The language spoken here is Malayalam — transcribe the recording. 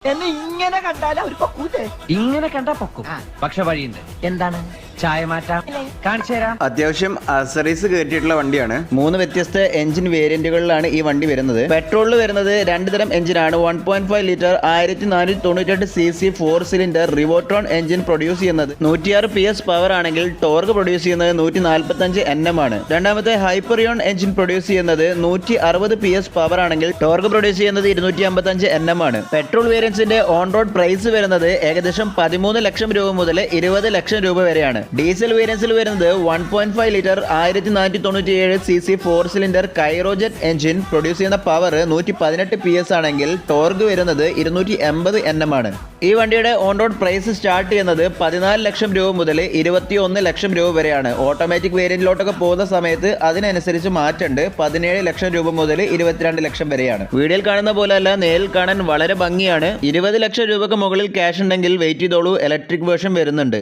എന്നെ ഇങ്ങനെ കണ്ടാൽ അവർ പൊക്കൂലേ? ഇങ്ങനെ കണ്ടാ പൊക്കും. പക്ഷെ വഴിയുണ്ട്. എന്താണ്? ചായ മാറ്റാം, കാണിച്ചു തരാം. അത്യാവശ്യം അക്സറീസ് കയറ്റിയിട്ടുള്ള വണ്ടിയാണ്. 3 വ്യത്യസ്ത എഞ്ചിൻ വേരിയന്റുകളിലാണ് ഈ വണ്ടി വരുന്നത്. പെട്രോളിൽ വരുന്നത് 2 തരം എഞ്ചിനാണ്. 1.5 litre 1498 cc 4 cylinder Revotron engine produce ചെയ്യുന്നത് 106 PS പവർ ആണെങ്കിൽ ടോർക്ക് പ്രൊഡ്യൂസ് ചെയ്യുന്നത് 145 Nm ആണ്. രണ്ടാമത്തെ ഹൈപ്പറിയോൺ എഞ്ചിൻ പ്രൊഡ്യൂസ് ചെയ്യുന്നത് 160 PS പവർ ആണെങ്കിൽ ടോർക്ക് പ്രൊഡ്യൂസ് ചെയ്യുന്നത് 255 Nm ആണ്. പെട്രോൾ വേരിയൻസിന്റെ ഓൺ റോഡ് പ്രൈസ് വരുന്നത് ഏകദേശം 13 ലക്ഷം രൂപ മുതൽ 20 ലക്ഷം രൂപ വരെയാണ്. ഡീസൽ വേരിയൻസിൽ വരുന്നത് 1.5 litre 1497 cc 4 cylinder Kryojet engine produce ചെയ്യുന്ന പവർ 118 PS ആണെങ്കിൽ ടോർക്ക് വരുന്നത് 280 Nm ആണ്. ഈ വണ്ടിയുടെ ഓൺ റോഡ് പ്രൈസ് സ്റ്റാർട്ട് ചെയ്യുന്നത് 14 ലക്ഷം രൂപ മുതൽ 21 ലക്ഷം രൂപ വരെയാണ്. ഓട്ടോമാറ്റിക് വേരിയന്റിലോട്ടൊക്കെ പോകുന്ന സമയത്ത് അതിനനുസരിച്ച് മാറ്റുണ്ട്. 17 ലക്ഷം രൂപ മുതൽ 22 ലക്ഷം വരെയാണ്. വീഡിയോയിൽ കാണുന്ന പോലെ അല്ല, നേരിൽ കാണാൻ വളരെ ഭംഗിയാണ്. 20 ലക്ഷം രൂപക്ക് മുകളിൽ ക്യാഷ് ഉണ്ടെങ്കിൽ വെയിറ്റ് ചെയ്തോളൂ, ഇലക്ട്രിക് വേർഷൻ വരുന്നുണ്ട്.